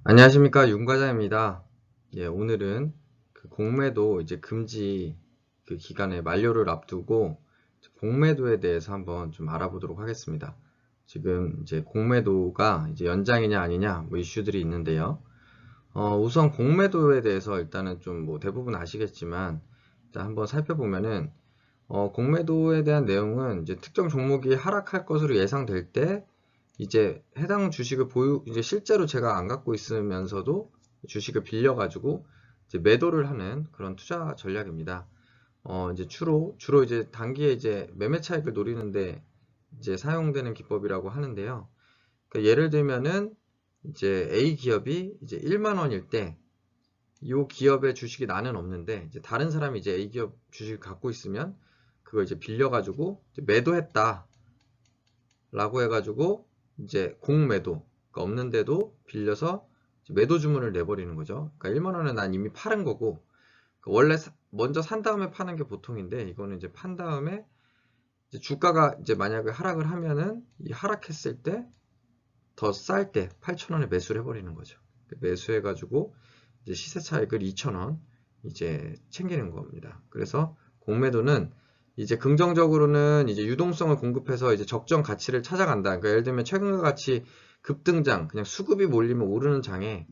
안녕하십니까, 윤 과장입니다. 예, 오늘은 그 공매도 이제 금지 그 기간의 만료를 앞두고 공매도에 대해서 한번 좀 알아보도록 하겠습니다. 지금 이제 공매도가 이제 연장이냐 아니냐 뭐 이슈들이 있는데요. 우선 공매도에 대해서 일단은 좀 뭐 대부분 아시겠지만 일단 한번 살펴보면은 공매도에 대한 내용은 이제 특정 종목이 하락할 것으로 예상될 때 이제 해당 주식을 이제 실제로 제가 안 갖고 있으면서도 주식을 빌려가지고 이제 매도를 하는 그런 투자 전략입니다. 이제 주로 이제 단기에 이제 매매 차익을 노리는데 이제 사용되는 기법이라고 하는데요. 그러니까 예를 들면은 이제 A 기업이 이제 1만 원일 때 이 기업의 주식이 나는 없는데 이제 다른 사람이 이제 A 기업 주식을 갖고 있으면 그걸 이제 빌려가지고 이제 매도했다. 라고 해가지고 이제 공매도 그러니까 없는데도 빌려서 매도 주문을 내버리는 거죠. 그러니까 1만 원은 난 이미 팔은 거고 원래 먼저 산 다음에 파는 게 보통인데 이거는 이제 판 다음에 이제 주가가 이제 만약에 하락을 하면은 이 하락했을 때 더 쌀 때 8,000원에 매수를 해버리는 거죠. 매수해가지고 이제 시세 차익을 2,000원 이제 챙기는 겁니다. 그래서 공매도는 이제 긍정적으로는 이제 유동성을 공급해서 이제 적정 가치를 찾아간다. 그러니까 예를 들면 최근과 같이 급등장, 그냥 수급이 몰리면 오르는 장에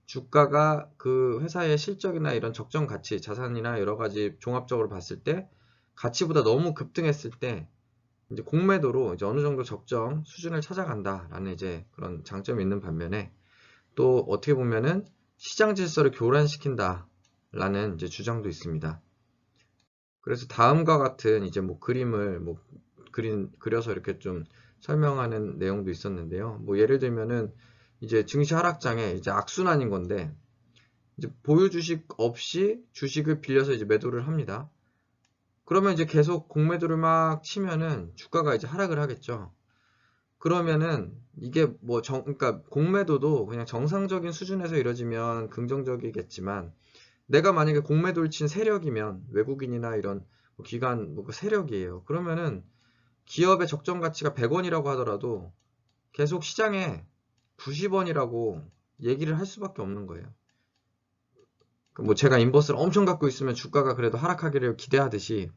주가가 그 회사의 실적이나 이런 적정 가치, 자산이나 여러 가지 종합적으로 봤을 때 가치보다 너무 급등했을 때 이제 공매도로 이제 어느 정도 적정 수준을 찾아간다라는 이제 그런 장점이 있는 반면에 또 어떻게 보면은 시장 질서를 교란시킨다라는 이제 주장도 있습니다. 그래서 다음과 같은 이제 뭐 그림을 뭐 그려서 이렇게 좀 설명하는 내용도 있었는데요. 뭐 예를 들면은 이제 증시 하락장에 이제 악순환인 건데 이제 보유 주식 없이 주식을 빌려서 이제 매도를 합니다. 그러면 이제 계속 공매도를 막 치면은 주가가 이제 하락을 하겠죠. 그러면은 이게 뭐 그러니까 공매도도 그냥 정상적인 수준에서 이뤄지면 긍정적이겠지만 내가 만약에 공매도를 친 세력이면 외국인이나 이런 뭐 기관 뭐 그 세력이에요. 그러면은 기업의 적정 가치가 100원이라고 하더라도 계속 시장에 90원이라고 얘기를 할 수밖에 없는 거예요. 뭐 제가 인버스를 엄청 갖고 있으면 주가가 그래도 하락하기를 기대하듯이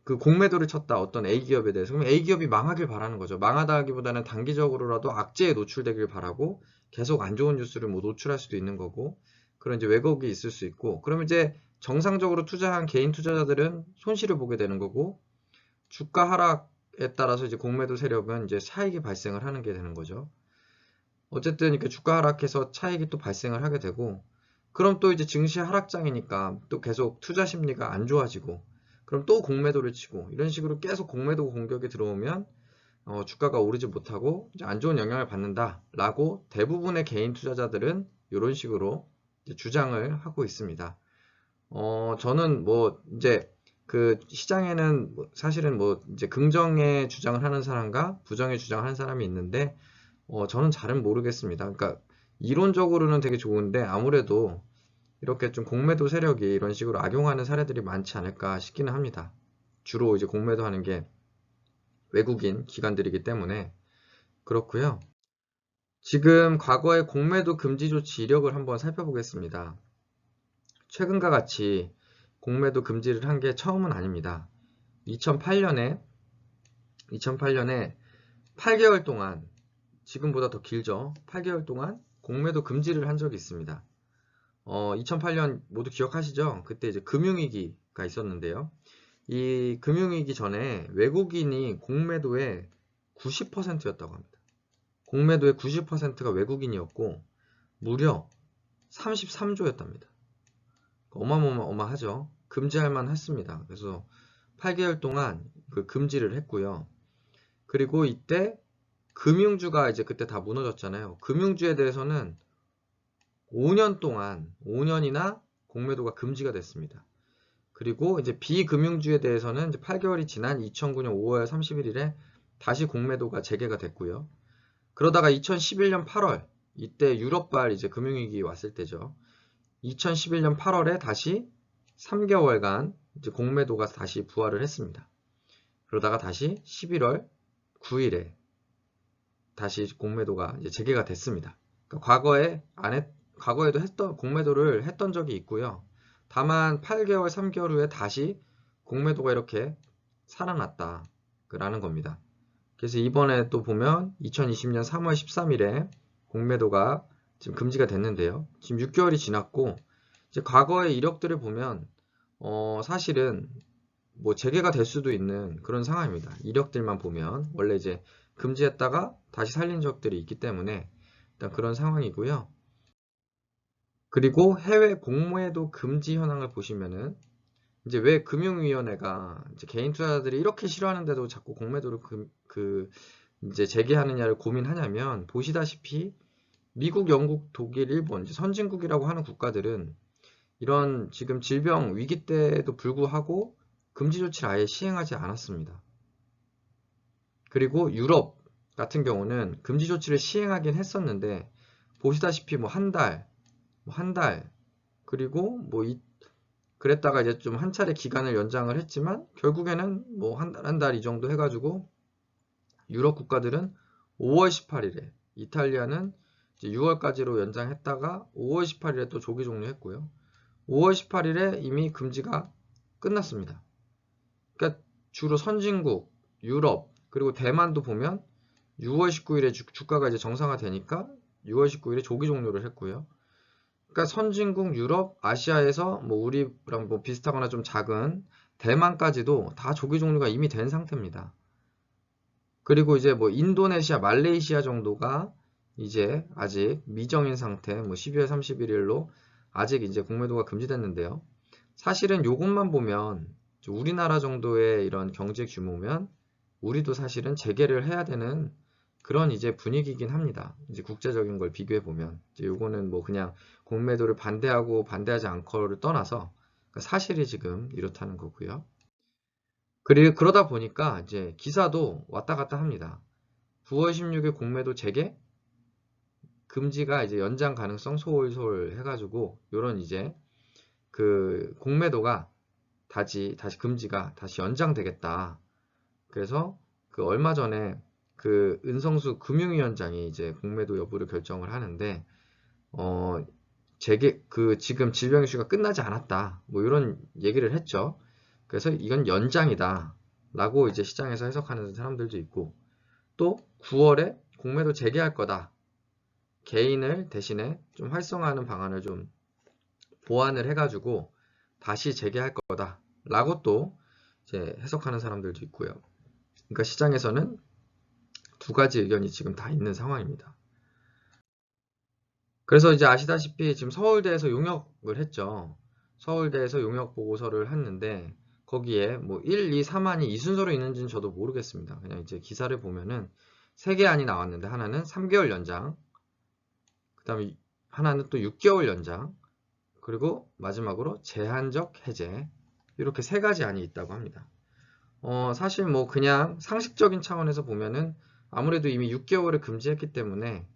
그 공매도를 쳤다 어떤 A 기업에 대해서 그러면 A 기업이 망하길 바라는 거죠. 망하다 하기보다는 단기적으로라도 악재에 노출되길 바라고 계속 안 좋은 뉴스를 뭐 노출할 수도 있는 거고 그런 이제 왜곡이 있을 수 있고 그러면 이제 정상적으로 투자한 개인 투자자들은 손실을 보게 되는 거고 주가 하락에 따라서 이제 공매도 세력은 이제 차익이 발생을 하는 게 되는 거죠. 어쨌든 이렇게 주가 하락해서 차익이 또 발생을 하게 되고 그럼 또 이제 증시 하락장이니까 또 계속 투자 심리가 안 좋아지고 그럼 또 공매도를 치고 이런 식으로 계속 공매도 공격이 들어오면 주가가 오르지 못하고 이제 안 좋은 영향을 받는다라고 대부분의 개인 투자자들은 이런 식으로 이제 주장을 하고 있습니다. 저는 뭐 이제 그 시장에는 사실은 뭐 이제 긍정의 주장을 하는 사람과 부정의 주장을 하는 사람이 있는데 저는 잘은 모르겠습니다. 그러니까 이론적으로는 되게 좋은데 아무래도 이렇게 좀 공매도 세력이 이런 식으로 악용하는 사례들이 많지 않을까 싶기는 합니다. 주로 이제 공매도하는 게 외국인 기관들이기 때문에 그렇고요. 지금 과거의 공매도 금지 조치 이력을 한번 살펴보겠습니다. 최근과 같이 공매도 금지를 한 게 처음은 아닙니다. 2008년에 8개월 동안 지금보다 더 길죠. 8개월 동안 공매도 금지를 한 적이 있습니다. 2008년 모두 기억하시죠? 그때 이제 금융위기가 있었는데요. 이 금융위기 전에 외국인이 공매도의 90%였다고 합니다. 공매도의 90%가 외국인이었고 무려 33조였답니다. 어마어마하죠. 금지할 만 했습니다. 그래서 8개월 동안 그 금지를 했고요. 그리고 이때 금융주가 이제 그때 다 무너졌잖아요. 금융주에 대해서는 5년 동안 5년이나 공매도가 금지가 됐습니다. 그리고 이제 비금융주에 대해서는 이제 8개월이 지난 2009년 5월 31일에 다시 공매도가 재개가 됐고요. 그러다가 2011년 8월 이때 유럽발 이제 금융위기 왔을 때죠. 2011년 8월에 다시 3개월간 이제 공매도가 다시 부활을 했습니다. 그러다가 다시 11월 9일에 다시 공매도가 이제 재개가 됐습니다. 그러니까 과거에도 공매도를 했던 적이 있고요. 다만 8개월, 3개월 후에 다시 공매도가 이렇게 살아났다라는 겁니다. 그래서 이번에 또 보면 2020년 3월 13일에 공매도가 지금 금지가 됐는데요. 지금 6개월이 지났고 이제 과거의 이력들을 보면 사실은 뭐 재개가 될 수도 있는 그런 상황입니다. 이력들만 보면 원래 이제 금지했다가 다시 살린 적들이 있기 때문에 일단 그런 상황이고요. 그리고 해외 공매도 금지 현황을 보시면은 이제 왜 금융위원회가 이제 개인 투자자들이 이렇게 싫어하는데도 자꾸 공매도를 이제 재개하느냐를 고민하냐면 보시다시피 미국, 영국, 독일, 일본 이제 선진국이라고 하는 국가들은 이런 지금 질병 위기 때에도 불구하고 금지 조치를 아예 시행하지 않았습니다. 그리고 유럽 같은 경우는 금지 조치를 시행하긴 했었는데 보시다시피 뭐 한 달, 그리고 뭐 그랬다가 이제 좀 한 차례 기간을 연장을 했지만 결국에는 뭐 한 달 이 정도 해가지고 유럽 국가들은 5월 18일에 이탈리아는 이제 6월까지로 연장했다가 5월 18일에 또 조기 종료했고요. 5월 18일에 이미 금지가 끝났습니다. 그러니까 주로 선진국, 유럽, 그리고 대만도 보면 6월 19일에 주가가 이제 정상화되니까 6월 19일에 조기 종료를 했고요. 그러니까 선진국, 유럽, 아시아에서 뭐 우리랑 뭐 비슷하거나 좀 작은 대만까지도 다 조기 종료가 이미 된 상태입니다. 그리고 이제 뭐 인도네시아, 말레이시아 정도가 이제 아직 미정인 상태, 뭐 12월 31일로 아직 이제 공매도가 금지됐는데요. 사실은 요것만 보면 우리나라 정도의 이런 경제 규모면 우리도 사실은 재개를 해야 되는 그런 이제 분위기이긴 합니다. 이제 국제적인 걸 비교해 보면 이제 요거는 뭐 그냥 공매도를 반대하고 반대하지 않고를 떠나서 사실이 지금 이렇다는 거고요. 그리고 그러다 보니까 이제 기사도 왔다 갔다 합니다. 9월 16일 공매도 재개 금지가 이제 연장 가능성 소홀소홀 해가지고 요런 이제 그 공매도가 다시 금지가 다시 연장되겠다. 그래서 그 얼마 전에 그 은성수 금융위원장이 이제 공매도 여부를 결정을 하는데 지금 질병 이슈가 끝나지 않았다. 뭐 이런 얘기를 했죠. 그래서 이건 연장이다. 라고 이제 시장에서 해석하는 사람들도 있고 또 9월에 공매도 재개할 거다. 개인을 대신에 좀 활성화하는 방안을 좀 보완을 해가지고 다시 재개할 거다. 라고 또 이제 해석하는 사람들도 있고요. 그러니까 시장에서는 두 가지 의견이 지금 다 있는 상황입니다. 그래서 이제 아시다시피 지금 서울대에서 용역을 했죠. 서울대에서 용역 보고서를 했는데 거기에 뭐 1, 2, 3안이 이 순서로 있는지는 저도 모르겠습니다. 그냥 이제 기사를 보면은 3개 안이 나왔는데 하나는 3개월 연장, 그 다음에 하나는 또 6개월 연장, 그리고 마지막으로 제한적 해제, 이렇게 3가지 안이 있다고 합니다. 사실 뭐 그냥 상식적인 차원에서 보면은 아무래도 이미 6개월을 금지했기 때문에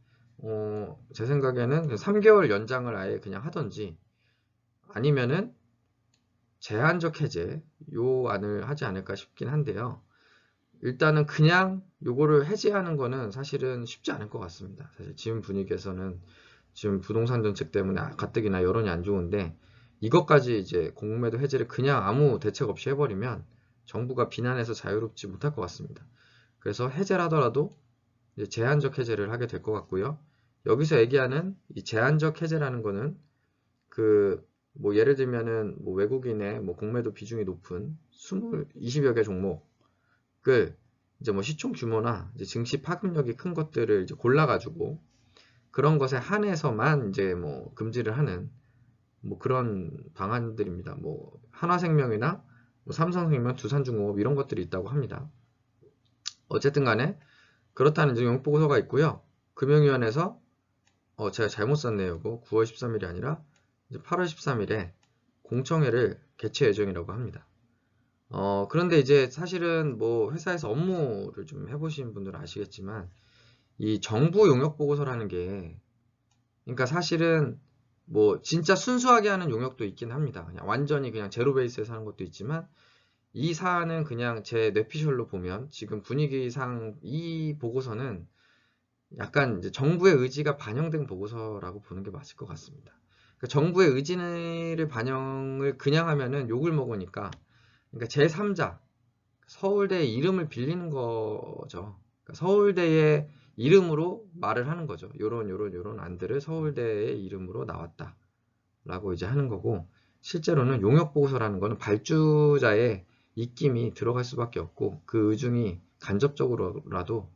제 생각에는 3개월 연장을 아예 그냥 하던지 아니면은 제한적 해제 요 안을 하지 않을까 싶긴 한데요. 일단은 그냥 요거를 해제하는 거는 사실은 쉽지 않을 것 같습니다. 사실 지금 분위기에서는 지금 부동산 정책 때문에 가뜩이나 여론이 안 좋은데 이것까지 이제 공매도 해제를 그냥 아무 대책 없이 해버리면 정부가 비난해서 자유롭지 못할 것 같습니다. 그래서 해제를 하더라도 이제 제한적 해제를 하게 될 것 같고요. 여기서 얘기하는 이 제한적 해제라는 거는 뭐 예를 들면은 뭐 외국인의 뭐 공매도 비중이 높은 20여 개 종목을 이제 뭐 시총 규모나 이제 증시 파급력이 큰 것들을 이제 골라가지고 그런 것에 한해서만 이제 뭐 금지를 하는 뭐 그런 방안들입니다. 뭐 한화생명이나 뭐 삼성생명, 두산중공업 이런 것들이 있다고 합니다. 어쨌든 간에 그렇다는 이제 용보고서가 있고요. 금융위원회에서 제가 잘못 썼네요. 이거 9월 13일이 아니라 이제 8월 13일에 공청회를 개최 예정이라고 합니다. 그런데 이제 사실은 뭐 회사에서 업무를 좀 해보신 분들은 아시겠지만 이 정부 용역 보고서라는 게 그러니까 사실은 뭐 진짜 순수하게 하는 용역도 있긴 합니다. 그냥 완전히 그냥 제로 베이스에서 하는 것도 있지만 이 사안은 그냥 제 뇌피셜로 보면 지금 분위기상 이 보고서는 약간 이제 정부의 의지가 반영된 보고서라고 보는 게 맞을 것 같습니다. 그러니까 정부의 의지를 반영을 그냥 하면은 욕을 먹으니까, 그러니까 제3자 서울대의 이름을 빌리는 거죠. 그러니까 서울대의 이름으로 말을 하는 거죠. 요런 안들을 서울대의 이름으로 나왔다라고 이제 하는 거고, 실제로는 용역 보고서라는 거는 발주자의 입김이 들어갈 수밖에 없고 그 의중이 간접적으로라도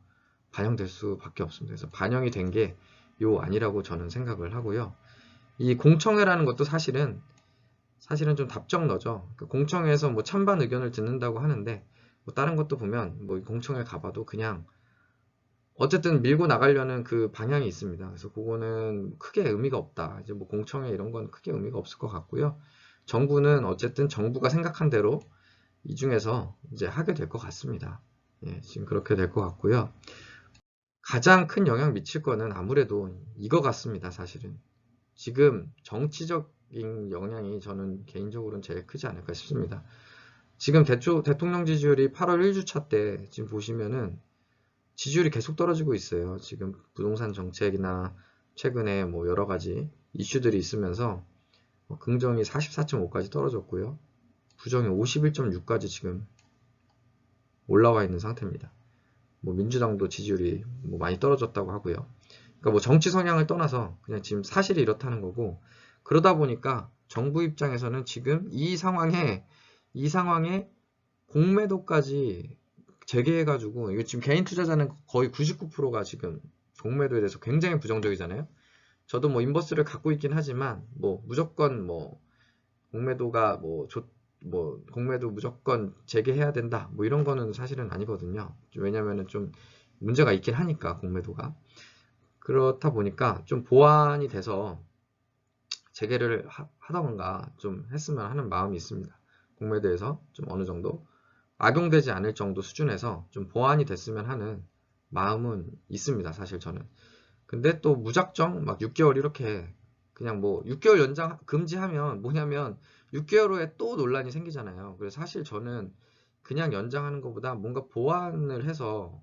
반영될 수밖에 없습니다. 그래서 반영이 된 게 요 아니라고 저는 생각을 하고요. 이 공청회라는 것도 사실은 좀 답정너죠. 그 공청회에서 뭐 찬반 의견을 듣는다고 하는데 뭐 다른 것도 보면 뭐 공청회 가봐도 그냥 어쨌든 밀고 나가려는 그 방향이 있습니다. 그래서 그거는 크게 의미가 없다. 이제 뭐 공청회 이런 건 크게 의미가 없을 것 같고요. 정부는 어쨌든 정부가 생각한 대로 이 중에서 이제 하게 될 것 같습니다. 예, 지금 그렇게 될 것 같고요. 가장 큰 영향 미칠 거는 아무래도 이거 같습니다. 사실은 지금 정치적인 영향이 저는 개인적으로는 제일 크지 않을까 싶습니다. 지금 대통령 지지율이 8월 1주차 때 지금 보시면은 지지율이 계속 떨어지고 있어요. 지금 부동산 정책이나 최근에 뭐 여러 가지 이슈들이 있으면서 긍정이 44.5까지 떨어졌고요. 부정이 51.6까지 지금 올라와 있는 상태입니다. 뭐 민주당도 지지율이 뭐 많이 떨어졌다고 하고요. 그러니까 뭐 정치 성향을 떠나서 그냥 지금 사실이 이렇다는 거고, 그러다 보니까 정부 입장에서는 지금 이 상황에 공매도까지 재개해가지고, 이거 지금 개인 투자자는 거의 99%가 지금 공매도에 대해서 굉장히 부정적이잖아요. 저도 뭐 인버스를 갖고 있긴 하지만 뭐 무조건 뭐 공매도가 뭐 공매도 무조건 재개해야 된다 뭐 이런 거는 사실은 아니거든요. 왜냐면은 좀 문제가 있긴 하니까 공매도가. 그렇다 보니까 좀 보완이 돼서 재개를 하던가 좀 했으면 하는 마음이 있습니다. 공매도에서 좀 어느 정도 악용되지 않을 정도 수준에서 좀 보완이 됐으면 하는 마음은 있습니다. 사실 저는. 근데 또 무작정 막 6개월 이렇게 그냥 뭐 6개월 연장 금지하면 뭐냐면 6개월 후에 또 논란이 생기잖아요. 그래서 사실 저는 그냥 연장하는 것보다 뭔가 보완을 해서,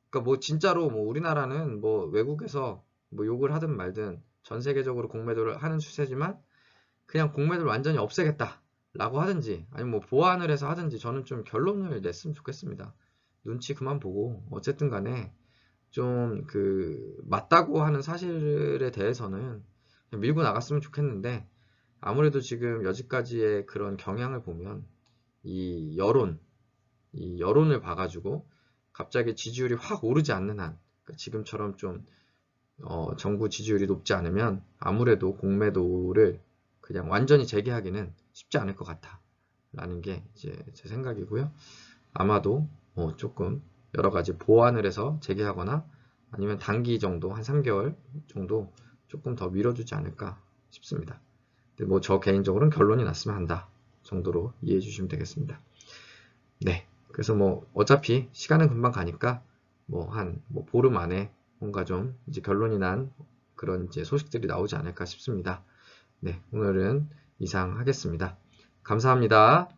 그러니까 뭐 진짜로 뭐 우리나라는 뭐 외국에서 뭐 욕을 하든 말든 전 세계적으로 공매도를 하는 추세지만 그냥 공매도를 완전히 없애겠다 라고 하든지 아니면 뭐 보완을 해서 하든지 저는 좀 결론을 냈으면 좋겠습니다. 눈치 그만 보고 어쨌든 간에 좀 그 맞다고 하는 사실에 대해서는 그냥 밀고 나갔으면 좋겠는데, 아무래도 지금 여지까지의 그런 경향을 보면 이 여론을 봐가지고 갑자기 지지율이 확 오르지 않는 한, 그러니까 지금처럼 좀 정부 지지율이 높지 않으면 아무래도 공매도를 그냥 완전히 재개하기는 쉽지 않을 것 같아 라는 게 이제 제 생각이고요. 아마도 조금 여러 가지 보완을 해서 재개하거나 아니면 단기 정도 한 3개월 정도 조금 더 미뤄주지 않을까 싶습니다. 근데 뭐 저 개인적으로는 결론이 났으면 한다 정도로 이해해 주시면 되겠습니다. 네, 그래서 뭐 어차피 시간은 금방 가니까 뭐 한 뭐 보름 안에 뭔가 좀 이제 결론이 난 그런 이제 소식들이 나오지 않을까 싶습니다. 네, 오늘은 이상 하겠습니다. 감사합니다.